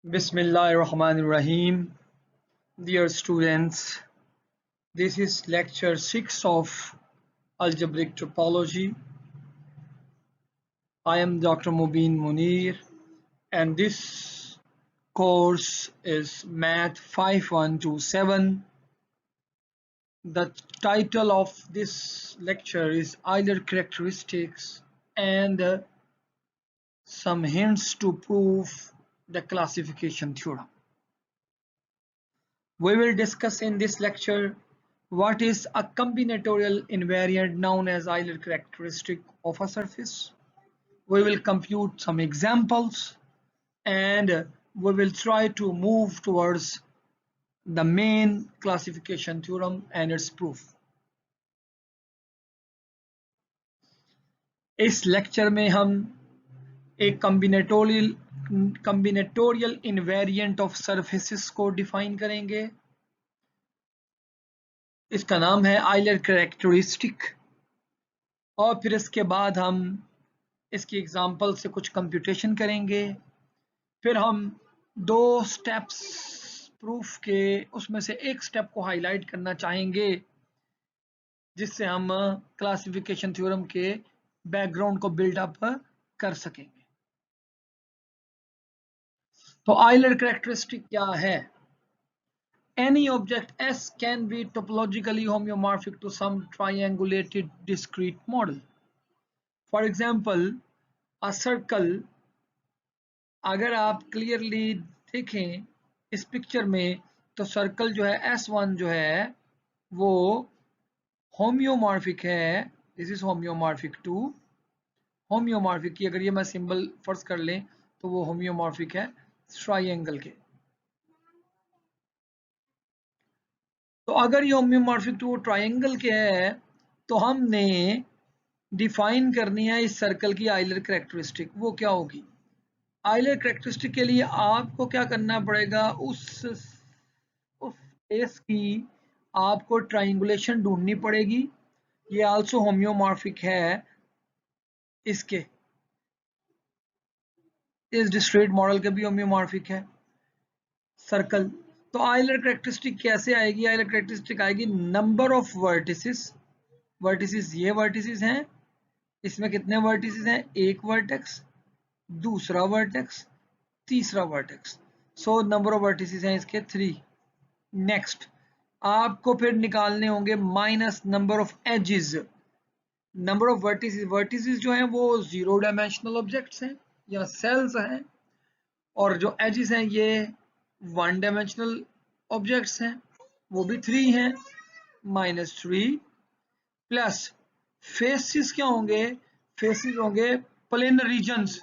Bismillahirrahmanirrahim. Dear students, this is lecture 6 of algebraic topology. I am Dr. Mubin Munir and this course is Math 5127. The title of this lecture is Euler characteristics and some hints to prove the classification theorem. We will discuss in this lecture what is a combinatorial invariant known as Euler characteristic of a surface. We will compute some examples and we will try to move towards the main classification theorem and its proof. इस lecture में हम एक combinatorial invariant of surfaces को define करेंगे. इसका नाम है Euler characteristic और फिर इसके बाद हम इसकी एग्जांपल से कुछ कंप्यूटेशन करेंगे. फिर हम दो स्टेप्स प्रूफ के उसमें से एक स्टेप को हाईलाइट करना चाहेंगे जिससे हम क्लासिफिकेशन थ्योरम के बैकग्राउंड को बिल्डअप कर सकेंगे. तो आइलर कैरेक्टरिस्टिक क्या है? Any object S can be topologically homeomorphic to some triangulated discrete model. For example, a circle, अगर आप क्लियरली देखें इस पिक्चर में तो सर्कल जो है S1 जो है वो होम्योमॉर्फिक है. दिस इज होम्योमॉर्फिक टू होम्योमॉर्फिक की अगर ये मैं सिंबल फर्ज कर लें तो वो होम्योमॉर्फिक है ट्राइंगल के. तो अगर ये होम्योमॉर्फिक टू ट्राइंगल के है तो हमने डिफाइन करनी है इस सर्कल की आइलर कैरेक्टरिस्टिक. वो क्या होगी? आइलर कैरेक्टरिस्टिक के लिए आपको क्या करना पड़ेगा, उस केस की आपको ट्राइंगुलेशन ढूंढनी पड़ेगी. ये आल्सो होम्योमॉर्फिक है इसके, इस डिस्क्रीट मॉडल के भी होम्योमॉर्फिक है सर्कल. तो आइलर कैरेक्टरिस्टिक कैसे आएगी? आइलर कैरेक्टरिस्टिक आएगी नंबर ऑफ वर्टिसेस. वर्टिसेस ये वर्टिसेस हैं, इसमें कितने वर्टिसेस हैं? एक वर्टेक्स, दूसरा वर्टेक्स, तीसरा vertex. So number of vertices हैं इसके 3. नेक्स्ट आपको फिर निकालने होंगे minus number of edges. Number of vertices, vertices जो हैं वो 0 डायमेंशनल ऑब्जेक्ट्स हैं या सेल्स हैं और जो एजेस हैं ये 1 डायमेंशनल ऑब्जेक्ट्स हैं, वो भी 3 हैं. -3 प्लस फेसेस क्या होंगे? फेसेस होंगे प्लेनर रीजन्स.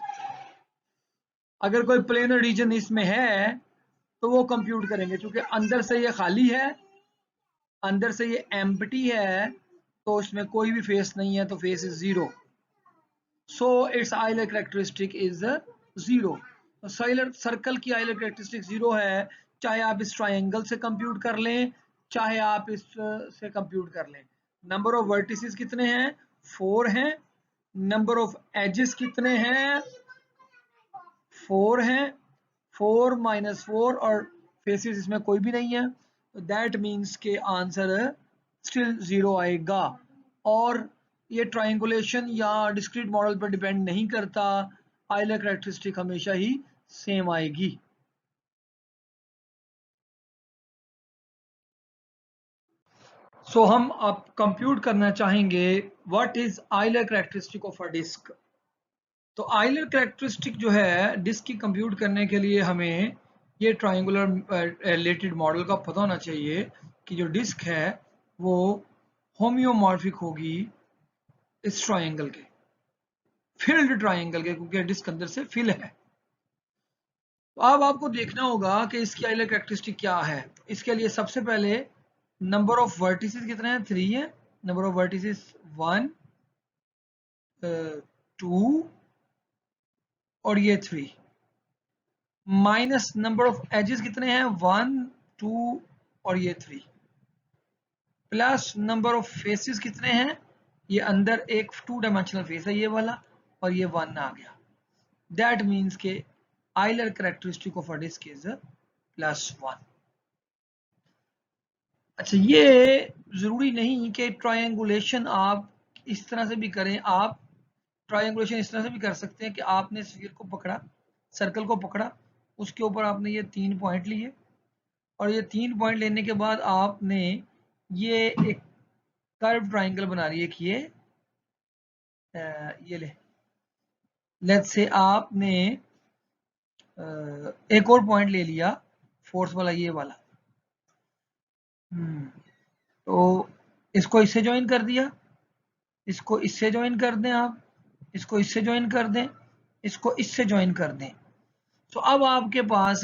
अगर कोई प्लेनर रीजन इसमें है तो वो कंप्यूट करेंगे. क्योंकि अंदर से ये खाली है, अंदर से ये एम्प्टी है तो इसमें कोई भी फेस नहीं है तो face is 0. So it's Euler characteristic is 0. Circle की आइलर कैरेक्टरिस्टिक 0 है, चाहे आप इस ट्राइंगल से कंप्यूट कर लें चाहे आप इस से कंप्यूट कर लें. नंबर ऑफ वर्टिसेस कितने हैं? 4 हैं. नंबर ऑफ एजेस कितने हैं? 4 हैं. 4 - 4 और फेसेस इसमें कोई भी नहीं है. दैट मीन्स के आंसर स्टिल 0 आएगा. और ये ट्राइंगुलेशन या डिस्क्रीट मॉडल पर डिपेंड नहीं करता, आइलर कैरेक्टरिस्टिक हमेशा ही सेम आएगी. सो हम अब कंप्यूट करना चाहेंगे what is Euler characteristic of a disc. तो आइलर कैरेक्टरिस्टिक जो है डिस्क की कंप्यूट करने के लिए हमें ये ट्राइंगुलर रिलेटेड मॉडल का पता होना चाहिए कि जो डिस्क है वो होम्योमॉर्फिक होगी इस ट्राइंगल के, फिल्ड ट्राइंगल के, क्योंकि डिस्क अंदर से फिल है. तो अब आपको देखना होगा कि इसकी आइलर कैरेक्टरिस्टिक क्या है. इसके लिए सबसे पहले नंबर ऑफ वर्टिसेस कितने हैं? 3 है. नंबर ऑफ वर्टिसेस 1 2 और ये 3 माइनस नंबर ऑफ एजेस कितने हैं? 1 2 और ये 3 प्लस नंबर ऑफ फेसेस कितने हैं? ये अंदर एक 2 डायमेंशनल फेस है ये वाला और ये 1 आ गया. दैट मीन्स के Euler characteristic of a disk is +1। अच्छा, ये जरूरी नहीं कि ट्रायंगुलेशन आप इस तरह से भी करें। आप ट्रायंगुलेशन इस तरह से भी कर सकते हैं कि आपने स्फीयर को पकड़ा, सर्कल को पकड़ा, उसके ऊपर आपने ये 3 पॉइंट लिए, और ये 3 पॉइंट लेने के बाद आपने ये एक कर्व ट्रायंगल बना रही है कि ये लेट्स से आपने एक और पॉइंट ले लिया फोर्थ वाला, ये वाला। तो इसको इससे ज्वाइन कर दिया, इसको इससे ज्वाइन कर दें, आप इसको इससे ज्वाइन कर दें, इसको इससे ज्वाइन कर दें। तो अब आपके पास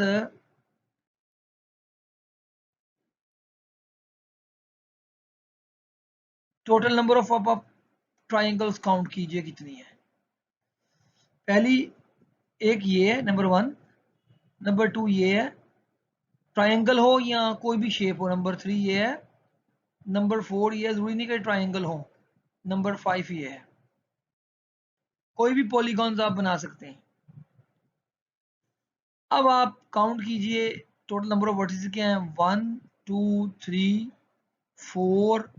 टोटल नंबर ऑफ आप ट्राइंगल्स काउंट कीजिए कितनी है। पहली एक ये है नंबर 1, नंबर 2 ये है, ट्राइंगल हो या कोई भी शेप हो। नंबर 3 ये है, नंबर 4 ये है, जरूरी नहीं कि ट्राइंगल हो। नंबर 5 ये है, कोई भी पॉलीगॉन्स आप बना सकते हैं। अब आप काउंट कीजिए टोटल नंबर ऑफ वर्टिसेस क्या हैं। 1 2 3 4,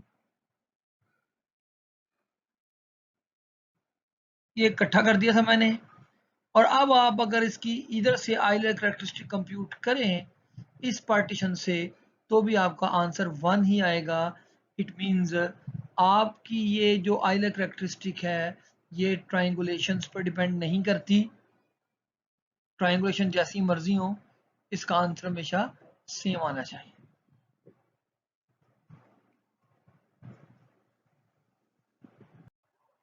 ये इकट्ठा कर दिया था मैंने। और अब आप अगर इसकी इधर से आइलर कैरेक्टरिस्टिक कंप्यूट करें इस पार्टीशन से, तो भी आपका आंसर 1 ही आएगा। इट मींस आपकी ये जो आइलर कैरेक्टरिस्टिक है ये ट्रायंगुलेशंस पर डिपेंड नहीं करती। ट्रायंगुलेशन जैसी मर्जी हो, इसका आंसर हमेशा सेम आना चाहिए।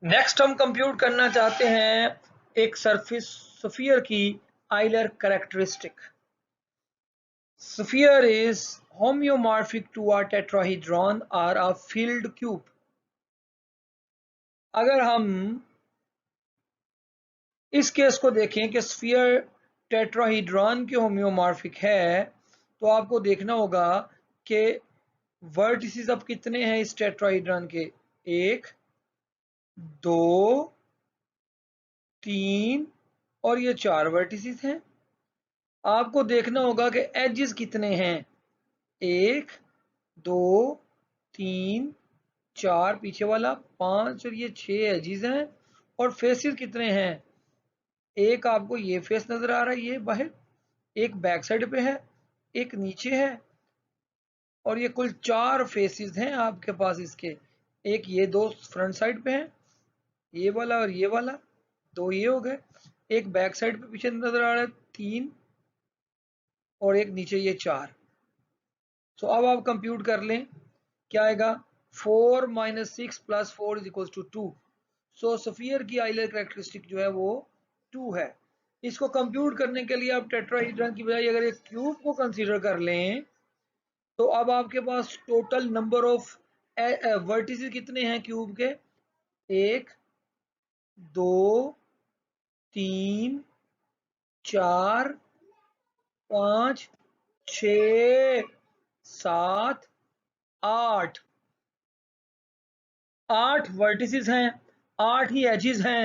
नेक्स्ट हम कंप्यूट करना चाहते हैं एक सरफेस स्फीयर की Euler characteristic. Sphere is homeomorphic to a tetrahedron or a filled cube। अगर हम इस केस को देखें कि स्फीयर टेट्राहीड्रॉन के होम्योमॉर्फिक है, तो आपको देखना होगा कि वर्टिसेस अब कितने हैं इस टेट्राहीड्रॉन के। 1 2 3 और ये 4 वर्टिसेस हैं। आपको देखना होगा कि एजेस कितने हैं। 1 2 3 4 पीछे वाला, 5 और ये 6 एजेस हैं। और फेसेस कितने हैं। एक आपको ये फेस नजर आ रहा है, ये बाहर, एक बैक साइड पे है, एक नीचे है, और ये कुल 4 फेसेस हैं आपके पास इसके। एक ये 2 फ्रंट साइड पे हैं, ये वाला और ये वाला, 2 ये हो गए। एक बैक साइड पे पीछे नजर आ रहा है 3, और एक नीचे ये 4। तो अब आप कंप्यूट कर लें, क्या आएगा। 4 - 6 + 4 = 2। सो स्फीयर की आइलर कैरेक्टरिस्टिक जो है वो 2 है। इसको कंप्यूट करने के लिए आप टेट्राहीड्रन की बजाय अगर एक क्यूब को कंसीडर कर लें, तो अब आपके पास टोटल नंबर ऑफ वर्टिसेस कितने हैं क्यूब के। 1 2 3 4 5 6 7 8 8 वर्टिसेस हैं, 8 ही एजेस हैं।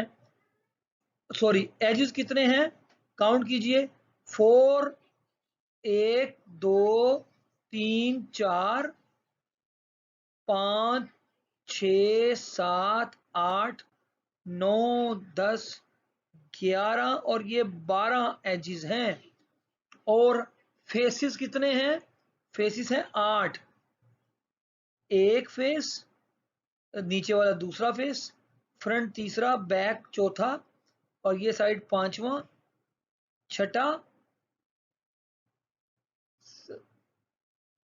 सॉरी, एजेस कितने हैं काउंट कीजिए। 4 1 2 3 4 5 6 7 8 9 10 11 और ये 12 एजेस हैं। और फेसेस कितने हैं। फेसेस हैं 8, एक फेस, नीचे वाला दूसरा फेस, फ्रंट तीसरा, बैक चौथा, और ये साइड पांचवा, छठा।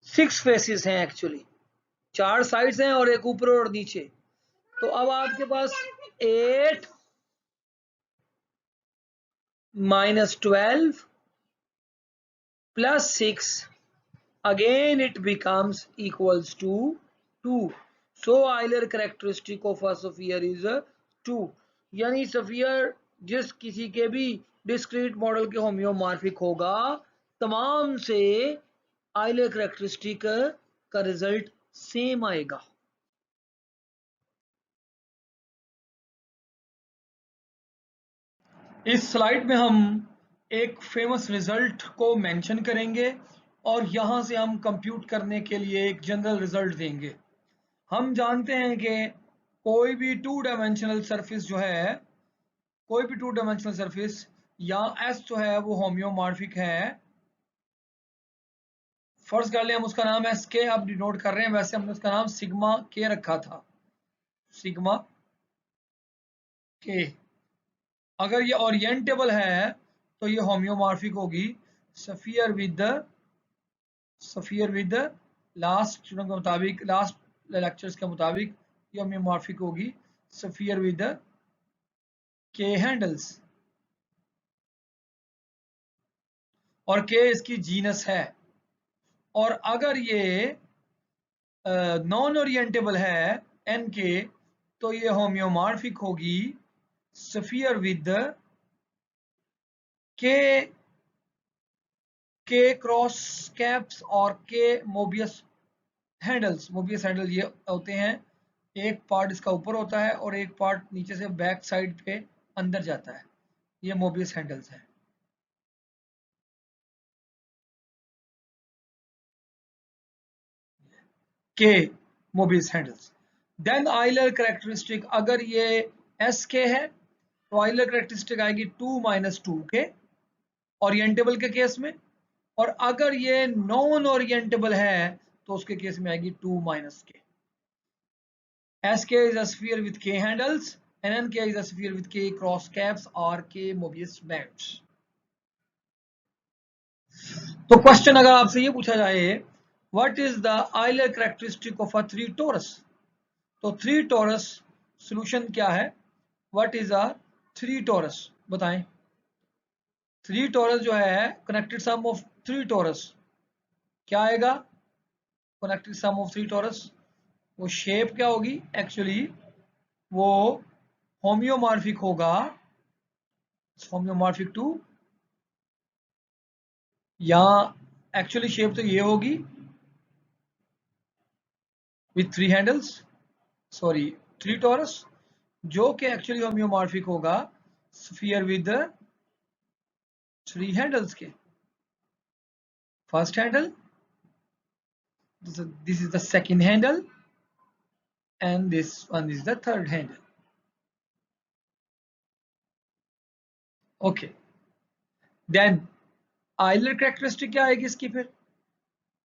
6 फेसेस हैं एक्चुअली, 4 साइड्स हैं और एक ऊपर और नीचे। तो अब आपके पास 8 - 12 + 6, again it becomes equals to 2। so Euler characteristic of a sphere is 2। यानी स्फीयर जिस किसी के भी डिस्क्रीट मॉडल के होम्योमॉर्फिक होगा, तमाम से आइलर कैरेक्टरिस्टिक का रिजल्ट सेम आएगा। इस स्लाइड में हम एक फेमस रिजल्ट को मेंशन करेंगे और यहां से हम कंप्यूट करने के लिए एक जनरल रिजल्ट देंगे। हम जानते हैं कि कोई भी टू डायमेंशनल सरफेस जो है, कोई भी टू डायमेंशनल सरफेस या एस जो है वो होम्योमॉर्फिक है। फर्स्ट कर ले हम उसका नाम एस के, अब डिनोट कर रहे हैं, वैसे हमने उसका नाम सिग्मा के रखा था, सिग्मा के। अगर ये ओरिएंटेबल है तो ये होम्योमॉर्फिक होगी सफियर विद लास्ट के मुताबिक, लास्ट लेक्चर्स के मुताबिक ये होम्योमॉर्फिक होगी सफियर विद के हैंडल्स, और के इसकी जीनस है। और अगर ये नॉन ओरिएंटेबल है एन के, तो ये होम्योमॉर्फिक होगी सफियर विद के क्रॉस कैप्स और के मोबियस हैंडल्स। मोबियस हैंडल ये होते हैं, एक पार्ट इसका ऊपर होता है और एक पार्ट नीचे से बैक साइड पे अंदर जाता है, ये मोबियस हैंडल्स है। के Mobius handles. Then Euler characteristic, अगर ये एस के है तो आइलर कैरेक्टरिस्टिक आएगी 2 - 2 के ओरिएंटेबल के केस में, और अगर ये नॉन ओरिएंटेबल है तो उसके केस में आएगी 2 - के। SK is a sphere with K handles and NK is a sphere with K cross caps or K Mobius bands. तो क्वेश्चन अगर आपसे ये पूछा जाए what is the Euler characteristic of a three torus, तो थ्री टोरस सॉल्यूशन क्या है, what is a three torus बताएं। थ्री टोरस जो है connected sum of three torus क्या आएगा, connected sum of three torus वो शेप क्या होगी, एक्चुअली वो होम्योमॉर्फिक होगा, होम्योमॉर्फिक टू, या एक्चुअली शेप तो ये होगी with three handles, sorry three torus, जो कि एक्चुअली होम्योमॉर्फिक होगा स्फीयर विद थ्री हैंडल्स के। First handle, this is the second handle and this one is the third handle. Okay, then Euler characteristic क्या आएगी इसकी, फिर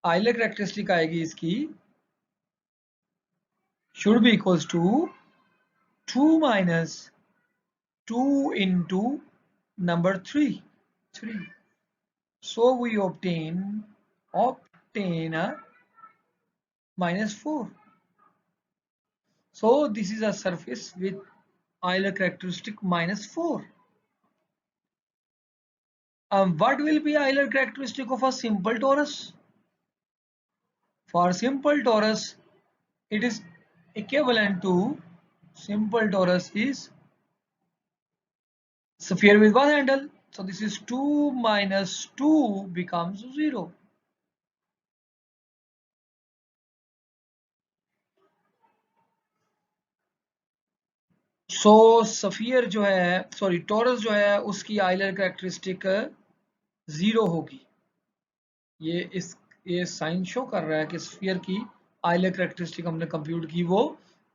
आइलर कैरेक्टरिस्टिक आएगी इसकी should be equals to 2 minus 2 into number 3. So we obtain a -4. So this is a surface with Euler characteristic -4. What will be Euler characteristic of a simple torus? For simple torus, it is equivalent to, simple torus is sphere with one handle. So this is 2 minus 2 becomes 0. So sphere जो है, sorry torus जो है उसकी Euler characteristic 0 होगी। ये sign show कर रहा है कि स्फीयर की आइलर कैरेक्टरिस्टिक हमने कंप्यूट की वो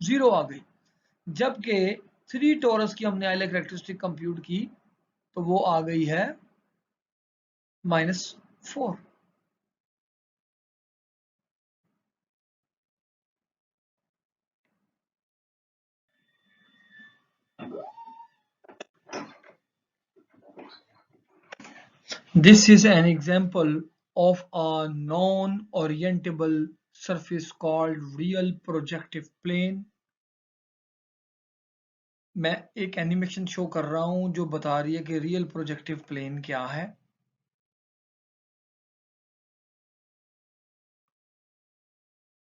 0 आ गई, जबकि थ्री टोरस की हमने आइलर कैरेक्टरिस्टिक कंप्यूट की तो वो आ गई है -4। This is an example of a non-orientable surface called real projective plane. मैं एक एनिमेशन शो कर रहा हूं जो बता रही है कि रियल प्रोजेक्टिव प्लेन क्या है।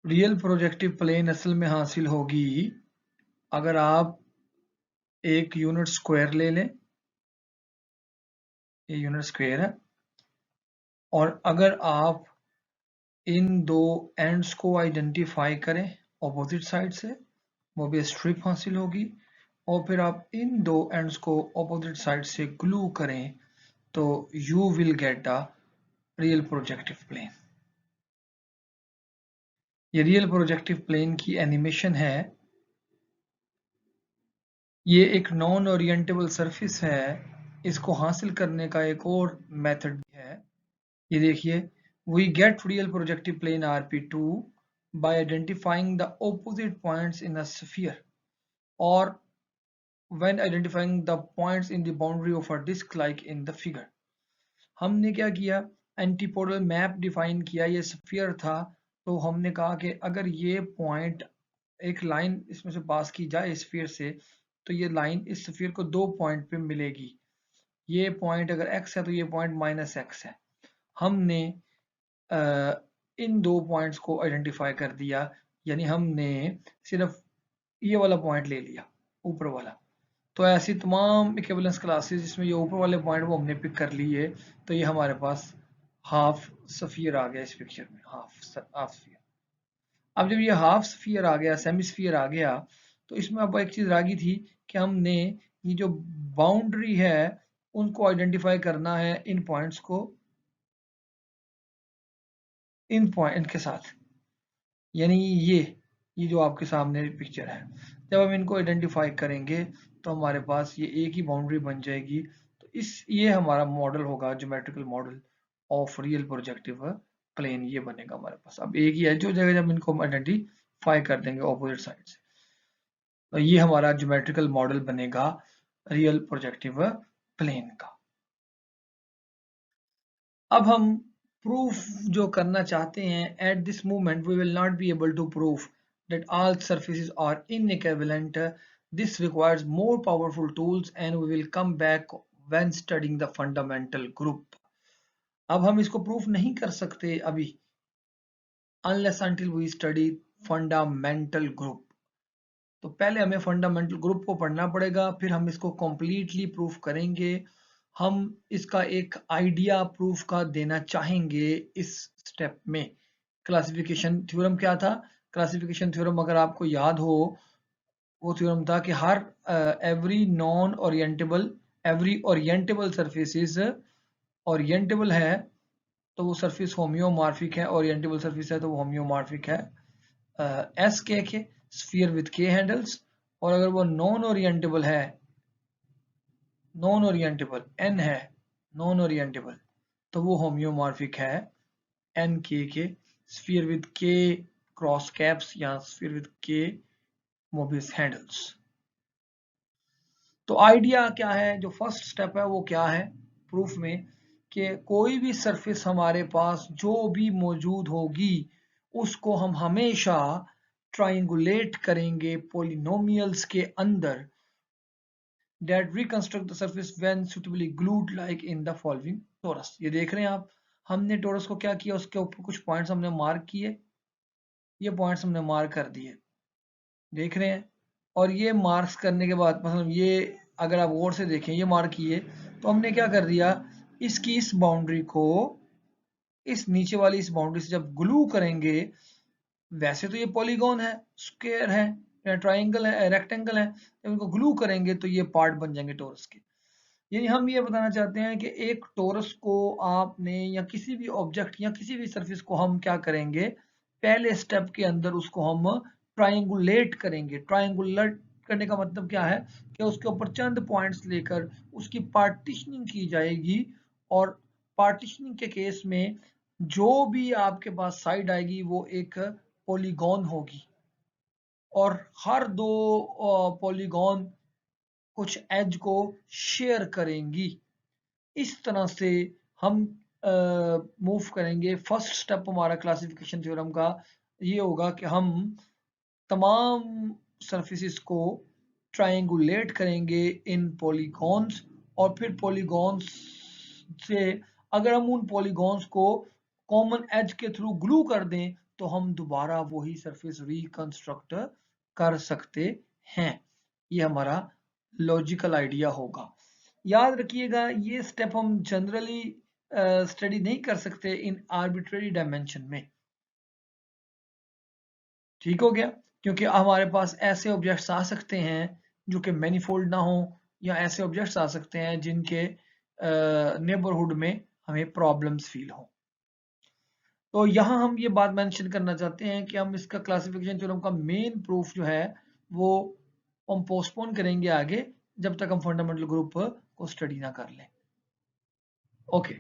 रियल प्रोजेक्टिव प्लेन असल में हासिल होगी अगर आप एक यूनिट स्क्वायर ले लें, ये यूनिट स्क्वायर है, और अगर आप इन दो एंड्स को आइडेंटिफाई करें ऑपोजिट साइड से, वो भी स्ट्रिप हासिल होगी, और फिर आप इन दो एंड्स को ऑपोजिट साइड से ग्लू करें तो you will get a real projective plane। ये रियल प्रोजेक्टिव प्लेन की एनिमेशन है। ये एक नॉन ओरिएंटेबल सरफेस है। इसको हासिल करने का एक और मेथड है। ये देखिए, we get real projective plane RP2 by identifying the opposite points in a sphere or when identifying the points in the boundary of a disk like in the figure। हमने क्या किया, एंटीपोडल मैप डिफाइन किया। ये sphere था, तो हमने कहा कि अगर ये पॉइंट, एक लाइन इसमें से पास की जाए स्फीयर से, तो ये लाइन इस स्फीयर को दो पॉइंट पे मिलेगी। ये पॉइंट अगर x है तो ये पॉइंट -x है। हमने इन दो पॉइंट्स को आइडेंटिफाई कर दिया, यानी हमने सिर्फ ये वाला पॉइंट ले लिया, ऊपर वाला। तो ऐसी तमाम इक्विवेलेंस क्लासेस जिसमें ये ऊपर वाले पॉइंट वो हमने पिक कर लिए, तो ये हमारे पास हाफ स्फीयर आ गया इस पिक्चर में, हाफ स्फीयर। अब जब ये हाफ स्फीयर आ गया, सेमी स्फीयर आ गया, तो इसमें अब एक चीज रागी थी कि हमने ये जो बाउंड्री है उनको आइडेंटिफाई करना है इन पॉइंट्स को, इन पॉइंट के साथ, यानी ये जो आपके सामने पिक्चर है, जब हम इनको आइडेंटिफाई करेंगे तो हमारे पास ये एक ही बाउंड्री बन जाएगी। तो ये हमारा मॉडल होगा, geometrical model of real projective plane. ये बनेगा हमारे पास। अब एक ही है जो जगह जब इनको हम आइडेंटिफाई कर देंगे ऑपोजिट साइड से, तो ये हमारा ज्योमेट्रिकल मॉडल बनेगा रियल प्रोजेक्टिव प्लेन का। अब हम प्रूफ जो करना चाहते हैं, at this moment we will not be able to proof that all surfaces are inequivalent. This requires more powerful tools and we will come back when studying the fundamental group। अब हम इसको proof नहीं कर सकते अभी, unless until we study fundamental group। तो पहले हमें फंडामेंटल ग्रुप को पढ़ना पड़ेगा, फिर हम इसको कंप्लीटली प्रूफ करेंगे। हम इसका एक आइडिया प्रूफ का देना चाहेंगे इस स्टेप में। क्लासिफिकेशन थ्योरम क्या था? क्लासिफिकेशन थ्योरम अगर आपको याद हो, वो थ्योरम था कि हर एवरी ओरिएंटेबल सरफेसेस ओरिएंटेबल है तो वो सरफेस होम्योमॉर्फिक है, ओरिएंटेबल सरफेस है तो वो होम्योमॉर्फिक है एस के स्फीयर विद के हैंडल्स। और अगर वो नॉन ओरिएंटेबल है, नॉन ओरिएंटेबल एन है, नॉन ओरिएंटेबल, तो वो होम्योमॉर्फिक है एन के स्फीयर विद के क्रॉस कैप्स या स्फीयर विद के मोबियस हैंडल्स। तो आइडिया क्या है, जो फर्स्ट स्टेप है वो क्या है प्रूफ में, कि कोई भी सरफेस हमारे पास जो भी मौजूद होगी उसको हम हमेशा ट्राइंगुलेट करेंगे पॉलिनोमियल्स के अंदर, that reconstruct the surface when suitably glued like in the following torus। ये देख रहे हैं आप, हमने टोरस को क्या किया, उसके ऊपर कुछ पॉइंट्स हमने मार्क किए, ये पॉइंट्स हमने मार्क कर दिए, देख रहे हैं। और ये मार्क्स करने के बाद, मतलब ये अगर आप गौर से देखें, ये मार्क किए, तो हमने क्या कर दिया, इसकी इस बाउंड्री को इस नीचे वाली इस बाउंड्री से जब ग्लू करेंगे, वैसे तो ये पॉलीगॉन है, स्क्वायर है या ट्राइंगल है, रेक्टेंगल है, जब इनको ग्लू करेंगे तो ये पार्ट बन जाएंगे टोरस के। यानी हम ये बताना चाहते हैं कि एक टोरस को आपने, या किसी भी ऑब्जेक्ट या किसी भी सरफेस को हम क्या करेंगे, पहले स्टेप के अंदर उसको हम ट्राइंगुलेट करेंगे। ट्राइंगुलेट करने का मतलब क्या है कि उसके ऊपर चंद पॉइंट्स लेकर उसकी पार्टीशनिंग की जाएगी, और पार्टीशनिंग के केस में जो भी आपके पास साइड आएगी वो एक पॉलीगॉन होगी, और हर दो पॉलीगॉन कुछ एज को शेयर करेंगी। इस तरह से हम मूव करेंगे। फर्स्ट स्टेप हमारा क्लासिफिकेशन थ्योरम का ये होगा कि हम तमाम सरफेसेस को ट्रायंगुलेट करेंगे इन पॉलीगॉन्स, और फिर पॉलीगॉन्स से अगर हम उन पॉलीगॉन्स को कॉमन एज के थ्रू ग्लू कर दें तो हम दोबारा वही सरफेस रिकंस्ट्रक्ट कर सकते हैं। ये हमारा लॉजिकल आइडिया होगा। याद रखिएगा, ये स्टेप हम जनरली स्टडी नहीं कर सकते इन आर्बिट्रेरी डायमेंशन में। ठीक हो गया? क्योंकि हमारे पास ऐसे ऑब्जेक्ट्स आ सकते हैं जो कि मैनीफोल्ड ना हो, या ऐसे ऑब्जेक्ट्स आ सकते हैं जिनके नेबरहुड में हमें प्रॉब्लम्स फील हो। तो यहाँ हम ये बात मेंशन करना चाहते हैं कि हम इसका क्लासिफिकेशन थ्योरम का मेन प्रूफ जो है वो हम पोस्टपोन करेंगे आगे, जब तक हम फंडामेंटल ग्रुप को स्टडी ना कर लें। ओके।